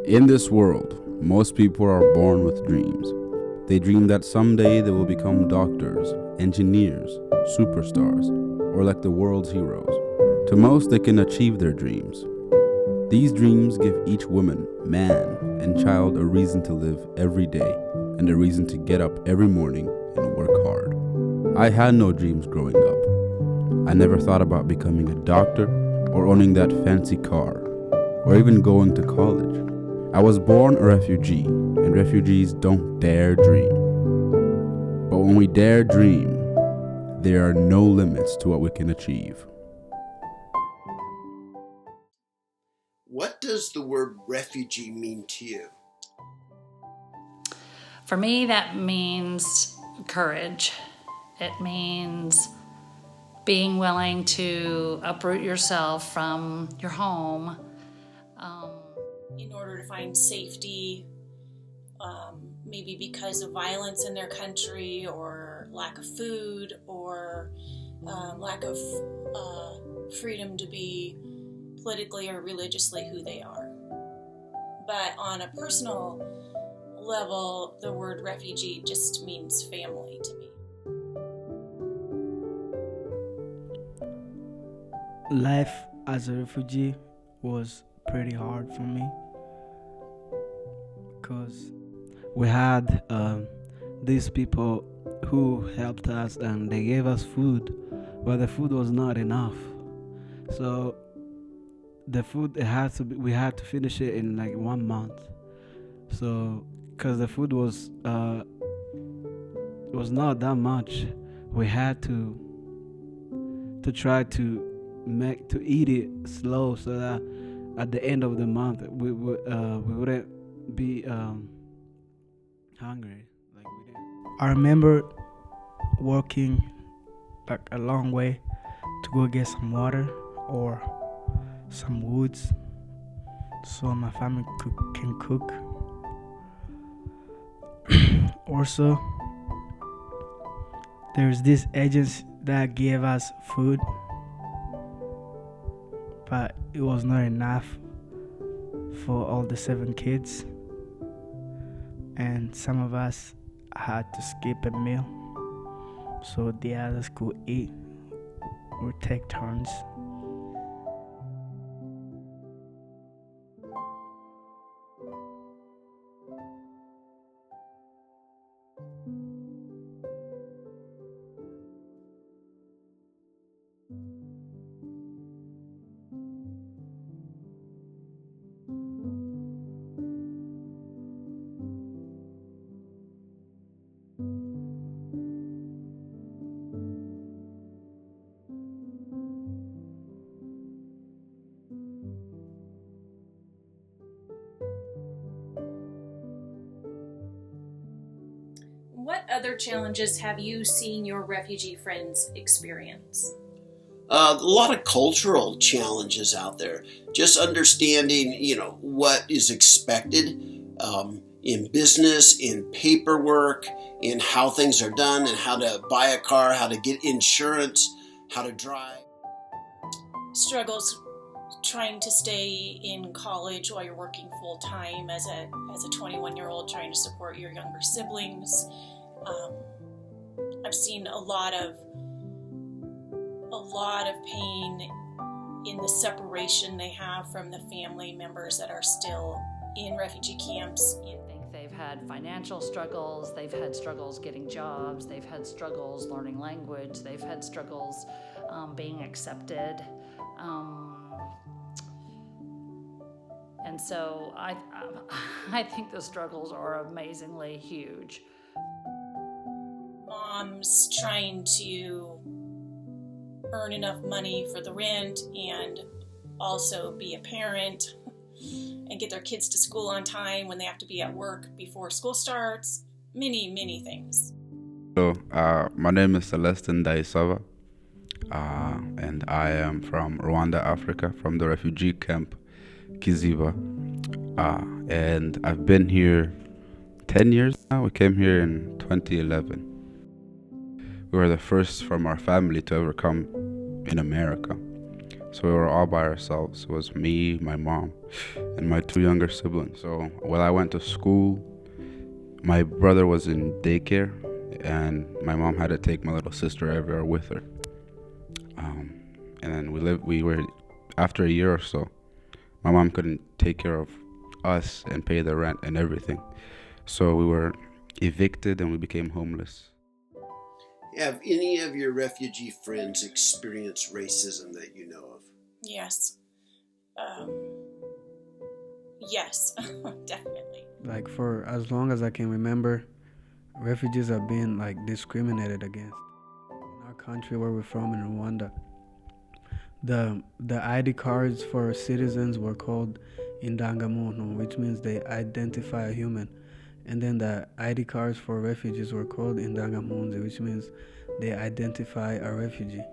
In this world, most people are born with dreams. They dream that someday they will become doctors, engineers, superstars, or like the world's heroes. To most, they can achieve their dreams. These dreams give each woman, man, and child a reason to live every day and a reason to get up every morning and work hard. I had no dreams growing up. I never thought about becoming a doctor or owning that fancy car or even going to college. I was born a refugee, and refugees don't dare dream. But when we dare dream, there are no limits to what we can achieve. What does the word refugee mean to you? For me, that means courage. It means being willing to uproot yourself from your home. In order to find safety, maybe because of violence in their country or lack of food or lack of freedom to be politically or religiously who they are. But on a personal level, the word refugee just means family to me. Life as a refugee was pretty hard for me because we had these people who helped us and they gave us food, but the food was not enough. So the food we had to finish it in like 1 month. So because the food was not that much, we had to try to eat it slow so that at the end of the month we wouldn't be hungry. I remember walking like a long way to go get some water or some woods so my family can cook. Also, there's this agency that gave us food, but it was not enough for all the 7 kids, and some of us had to skip a meal so the others could eat or take turns. What other challenges have you seen your refugee friends experience? A lot of cultural challenges out there. Just understanding, what is expected in business, in paperwork, in how things are done, and how to buy a car, how to get insurance, how to drive. Struggles trying to stay in college while you're working full time as a 21-year-old trying to support your younger siblings. I've seen a lot of pain in the separation they have from the family members that are still in refugee camps. I think they've had financial struggles, they've had struggles getting jobs, they've had struggles learning language, they've had struggles being accepted. And so I think the struggles are amazingly huge. Moms trying to earn enough money for the rent and also be a parent and get their kids to school on time when they have to be at work before school starts. Many, many things. So, my name is Celestin Daisova, and I am from Rwanda, Africa, from the refugee camp Kiziba. And I've been here 10 years now. We came here in 2011. We were the first from our family to ever come in America. So we were all by ourselves. It was me, my mom, and my two younger siblings. So while I went to school, my brother was in daycare, and my mom had to take my little sister everywhere with her. And then we were, after a year or so, my mom couldn't take care of us and pay the rent and everything. So we were evicted and we became homeless. Have any of your refugee friends experienced racism that you know of? Yes. Yes, definitely. Like for as long as I can remember, refugees have been like discriminated against. In our country where we're from, in Rwanda, the ID cards for citizens were called indangamuntu, which means they identify a human, and then the ID cards for refugees were called indangamunzi, which means they identify a refugee.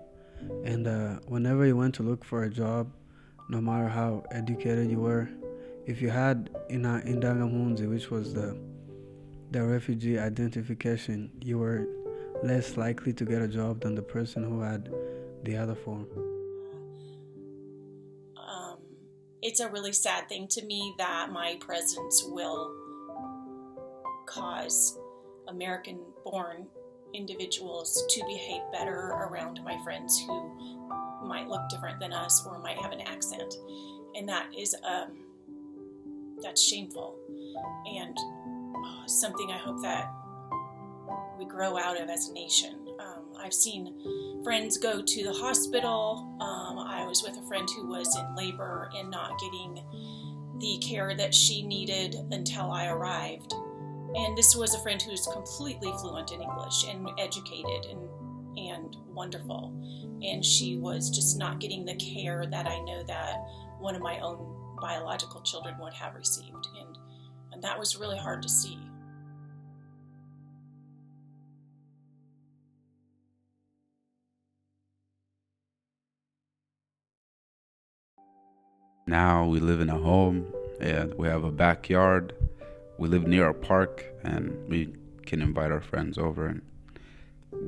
And whenever you went to look for a job, no matter how educated you were, if you had indangamunzi, which was the refugee identification, you were less likely to get a job than the person who had the other form. It's a really sad thing to me that my presence will cause American-born individuals to behave better around my friends who might look different than us or might have an accent, and that is that's shameful and something I hope that we grow out of as a nation. I've seen friends go to the hospital. I was with a friend who was in labor and not getting the care that she needed until I arrived. And this was a friend who's completely fluent in English and educated and wonderful. And she was just not getting the care that I know that one of my own biological children would have received. And that was really hard to see. Now we live in a home and we have a backyard. We live near a park and we can invite our friends over and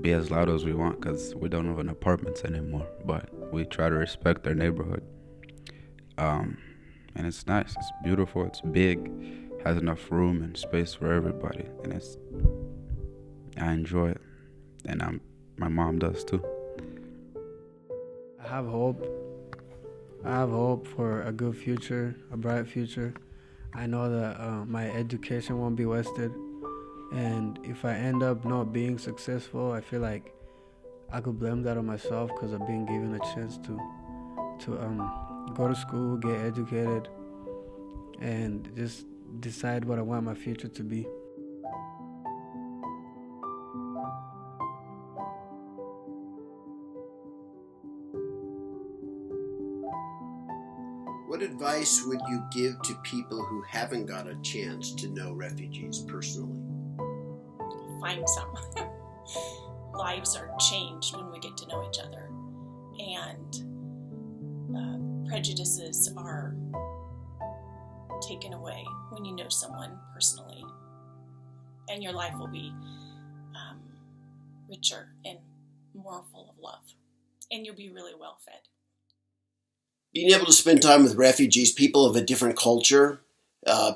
be as loud as we want because we don't live in apartments anymore. But we try to respect our neighborhood. And it's nice, it's beautiful, it's big, has enough room and space for everybody. And I enjoy it. And my mom does too. I have hope. I have hope for a good future, a bright future. I know that my education won't be wasted, and if I end up not being successful, I feel like I could blame that on myself because I've been given a chance to go to school, get educated, and just decide what I want my future to be. What advice would you give to people who haven't got a chance to know refugees personally? Find some. Lives are changed when we get to know each other, and prejudices are taken away when you know someone personally, and your life will be richer and more full of love, and you'll be really well fed. Being able to spend time with refugees, people of a different culture,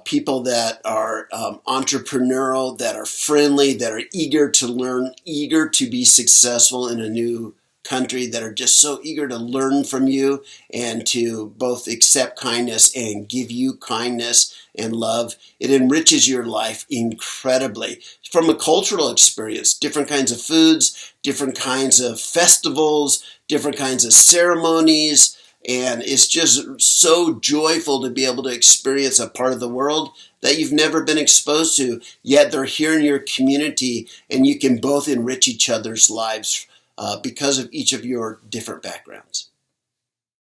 people that are entrepreneurial, that are friendly, that are eager to learn, eager to be successful in a new country, that are just so eager to learn from you and to both accept kindness and give you kindness and love. It enriches your life incredibly. From a cultural experience, different kinds of foods, different kinds of festivals, different kinds of ceremonies. And it's just so joyful to be able to experience a part of the world that you've never been exposed to, yet they're here in your community and you can both enrich each other's lives because of each of your different backgrounds.